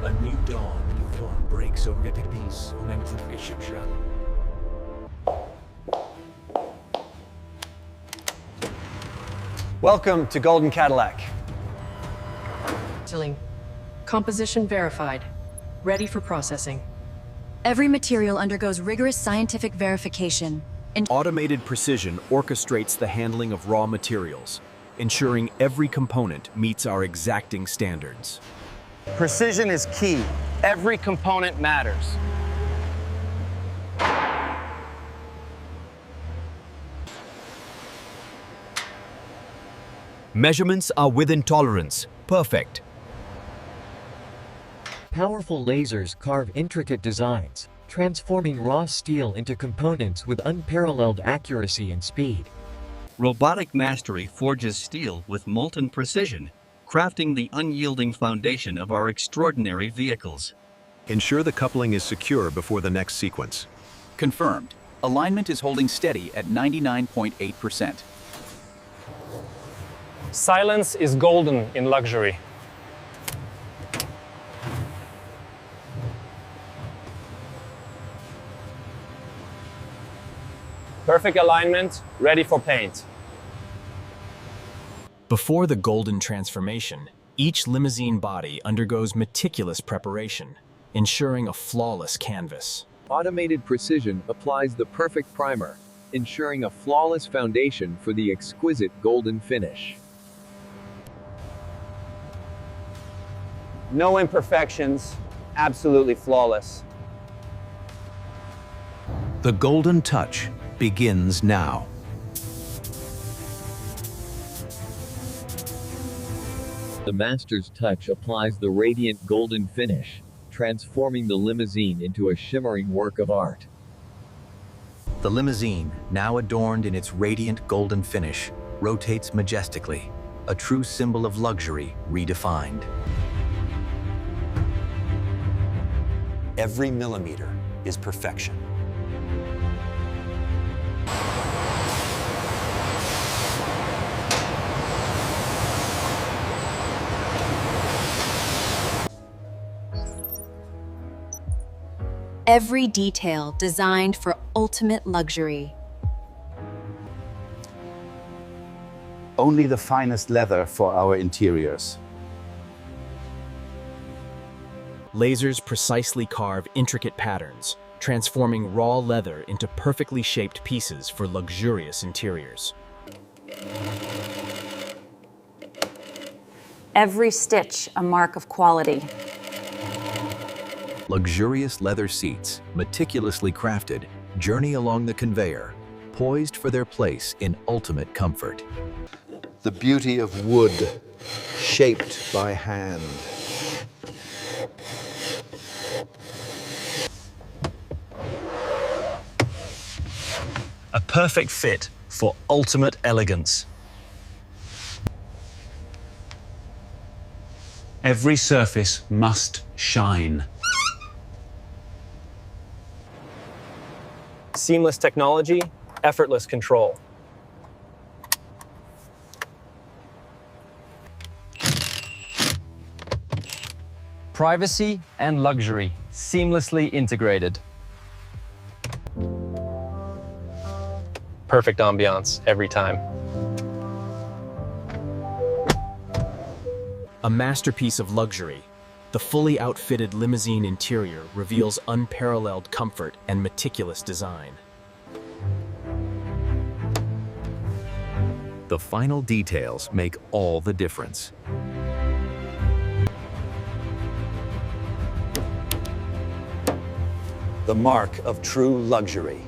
A new dawn, breaks over the peace, Welcome to Golden Cadillac. Composition verified. Ready for processing. Every material undergoes rigorous scientific verification. Automated precision orchestrates the handling of raw materials, ensuring every component meets our exacting standards. Precision is key. Every component matters. Measurements are within tolerance. Perfect. Powerful lasers carve intricate designs, transforming raw steel into components with unparalleled accuracy and speed. Robotic mastery forges steel with molten precision, crafting the unyielding foundation of our extraordinary vehicles. Ensure the coupling is secure before the next sequence. Confirmed. Alignment is holding steady at 99.8%. Silence is golden in luxury. Perfect alignment, ready for paint. Before the golden transformation, each limousine body undergoes meticulous preparation, ensuring a flawless canvas. Automated precision applies the perfect primer, ensuring a flawless foundation for the exquisite golden finish. No imperfections, absolutely flawless. The golden touch begins now. The master's touch applies the radiant golden finish, transforming the limousine into a shimmering work of art. The limousine, now adorned in its radiant golden finish, rotates majestically, a true symbol of luxury redefined. Every millimeter is perfection. Every detail designed for ultimate luxury. Only the finest leather for our interiors. Lasers precisely carve intricate patterns, transforming raw leather into perfectly shaped pieces for luxurious interiors. Every stitch a mark of quality. Luxurious leather seats, meticulously crafted, journey along the conveyor, poised for their place in ultimate comfort. The beauty of wood, shaped by hand. A perfect fit for ultimate elegance. Every surface must shine. Seamless technology, effortless control. Privacy and luxury, seamlessly integrated. Perfect ambiance every time. A masterpiece of luxury, the fully outfitted limousine interior reveals unparalleled comfort and meticulous design. The final details make all the difference. The mark of true luxury.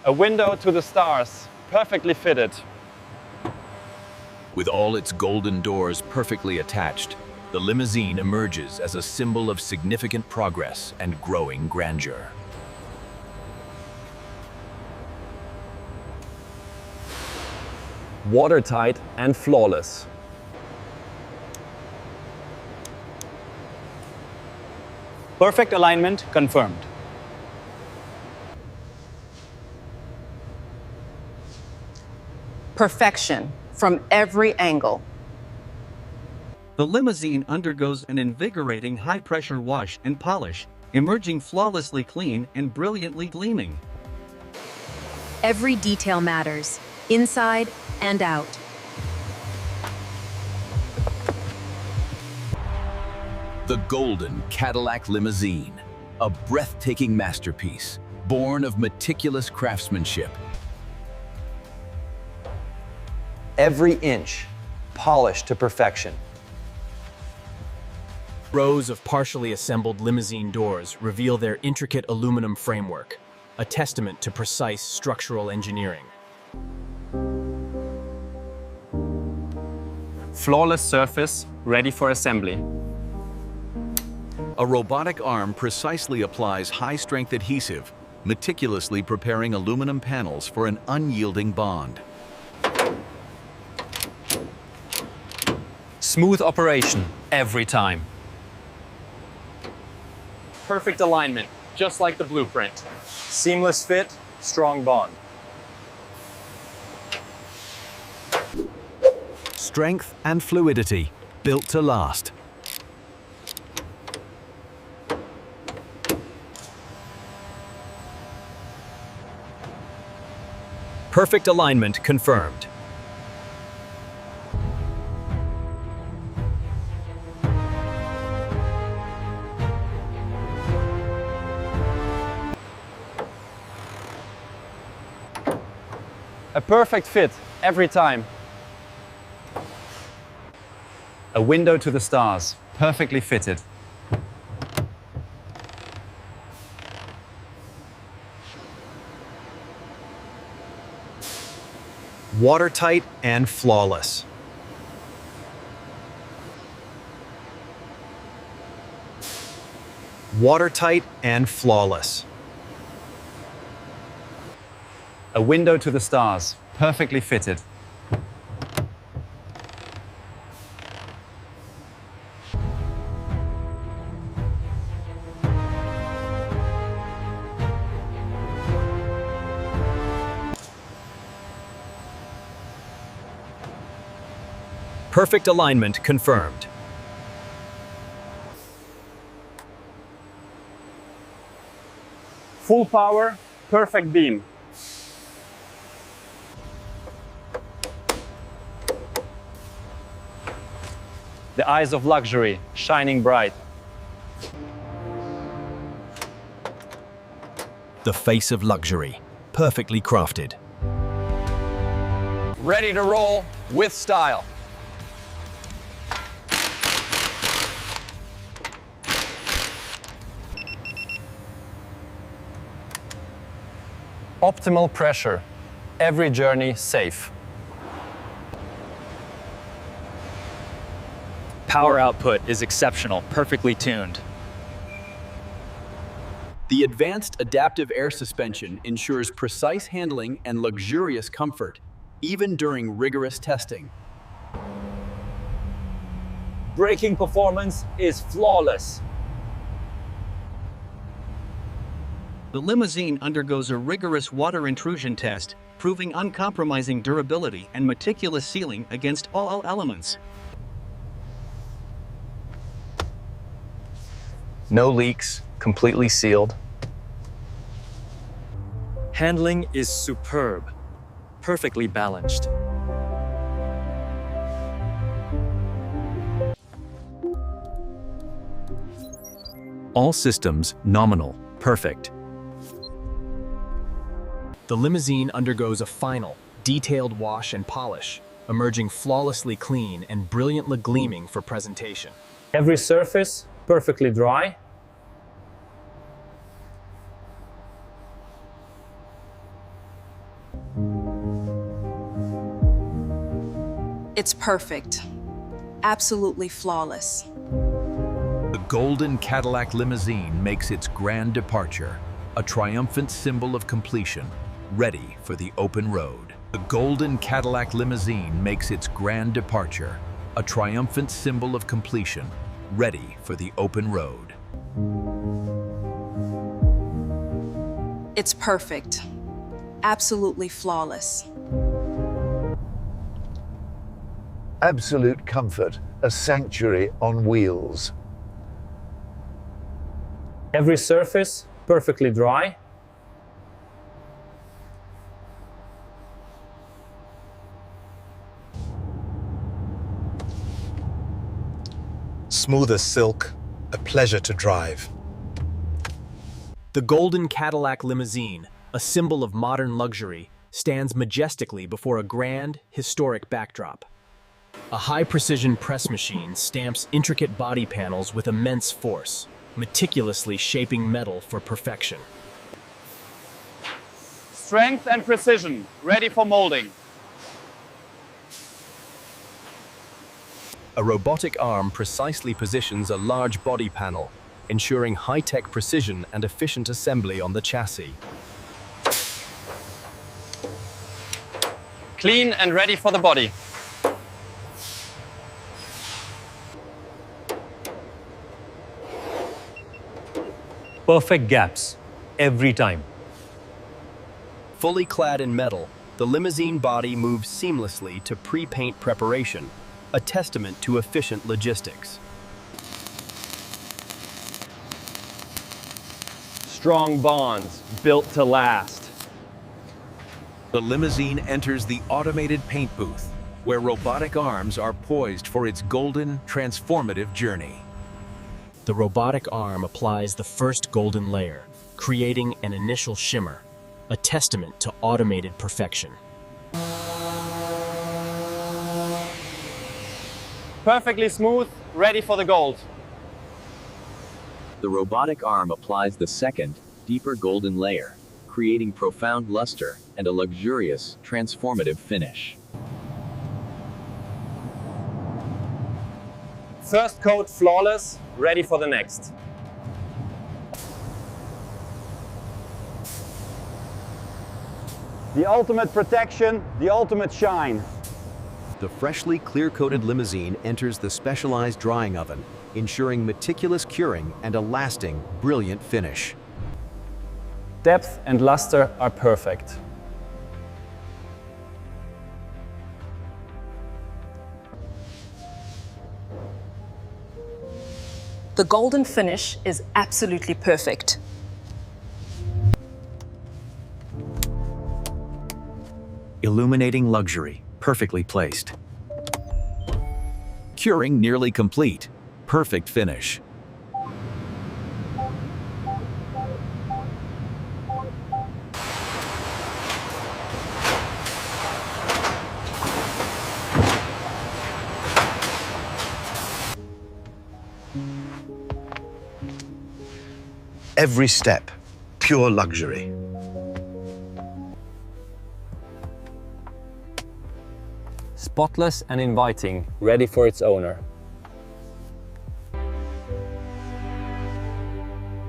A window to the stars, perfectly fitted. With all its golden doors perfectly attached, the limousine emerges as a symbol of significant progress and growing grandeur. Watertight and flawless. Perfect alignment confirmed. Perfection from every angle. The limousine undergoes an invigorating high-pressure wash and polish, emerging flawlessly clean and brilliantly gleaming. Every detail matters, inside and out. The golden Cadillac limousine, a breathtaking masterpiece, born of meticulous craftsmanship. Every inch polished to perfection. Rows of partially assembled limousine doors reveal their intricate aluminum framework, a testament to precise structural engineering. Flawless surface, ready for assembly. A robotic arm precisely applies high-strength adhesive, meticulously preparing aluminum panels for an unyielding bond. Smooth operation every time. Perfect alignment, just like the blueprint. Seamless fit, strong bond. Strength and fluidity, built to last. Perfect alignment confirmed. A perfect fit every time. A window to the stars, perfectly fitted. Watertight and flawless. Watertight and flawless. A window to the stars, perfectly fitted. Perfect alignment confirmed. Full power, perfect beam. The eyes of luxury, shining bright. The face of luxury, perfectly crafted. Ready to roll with style. Optimal pressure, every journey safe. Power output is exceptional, perfectly tuned. The advanced adaptive air suspension ensures precise handling and luxurious comfort, even during rigorous testing. Braking performance is flawless. The limousine undergoes a rigorous water intrusion test, proving uncompromising durability and meticulous sealing against all elements. No leaks, completely sealed. Handling is superb, perfectly balanced. All systems nominal, perfect. The limousine undergoes a final, detailed wash and polish, emerging flawlessly clean and brilliantly gleaming for presentation. Every surface perfectly dry. It's perfect. Absolutely flawless. The golden Cadillac limousine makes its grand departure, a triumphant symbol of completion, ready for the open road. The golden Cadillac limousine makes its grand departure, a triumphant symbol of completion, ready for the open road. It's perfect. Absolutely flawless. Absolute comfort, a sanctuary on wheels. Every surface perfectly dry. Smooth as silk, a pleasure to drive. The golden Cadillac limousine, a symbol of modern luxury, stands majestically before a grand, historic backdrop. A high-precision press machine stamps intricate body panels with immense force, meticulously shaping metal for perfection. Strength and precision, ready for molding. A robotic arm precisely positions a large body panel, ensuring high-tech precision and efficient assembly on the chassis. Clean and ready for the body. Perfect gaps, every time. Fully clad in metal, the limousine body moves seamlessly to pre-paint preparation, a testament to efficient logistics. Strong bonds, built to last. The limousine enters the automated paint booth, where robotic arms are poised for its golden, transformative journey. The robotic arm applies the first golden layer, creating an initial shimmer, a testament to automated perfection. Perfectly smooth, ready for the gold. The robotic arm applies the second, deeper golden layer, creating profound luster and a luxurious, transformative finish. First coat flawless, ready for the next. The ultimate protection, the ultimate shine. The freshly clear-coated limousine enters the specialized drying oven, ensuring meticulous curing and a lasting, brilliant finish. Depth and luster are perfect. The golden finish is absolutely perfect. Illuminating luxury, perfectly placed. Curing nearly complete, perfect finish. Every step, pure luxury. Spotless and inviting, ready for its owner.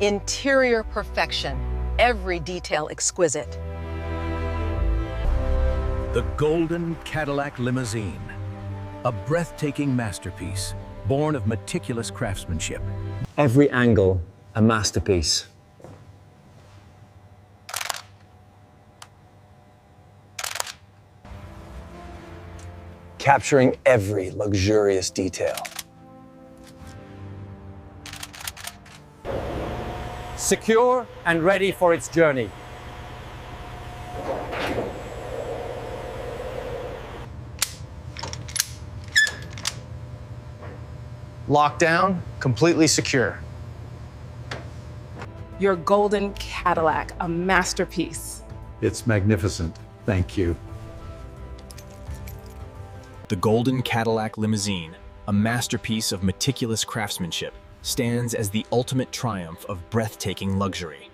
Interior perfection, every detail exquisite. The golden Cadillac limousine, a breathtaking masterpiece, born of meticulous craftsmanship. Every angle, a masterpiece. Capturing every luxurious detail. Secure and ready for its journey. Locked down, completely secure. Your golden Cadillac, a masterpiece. It's magnificent. Thank you. The golden Cadillac limousine, a masterpiece of meticulous craftsmanship, stands as the ultimate triumph of breathtaking luxury.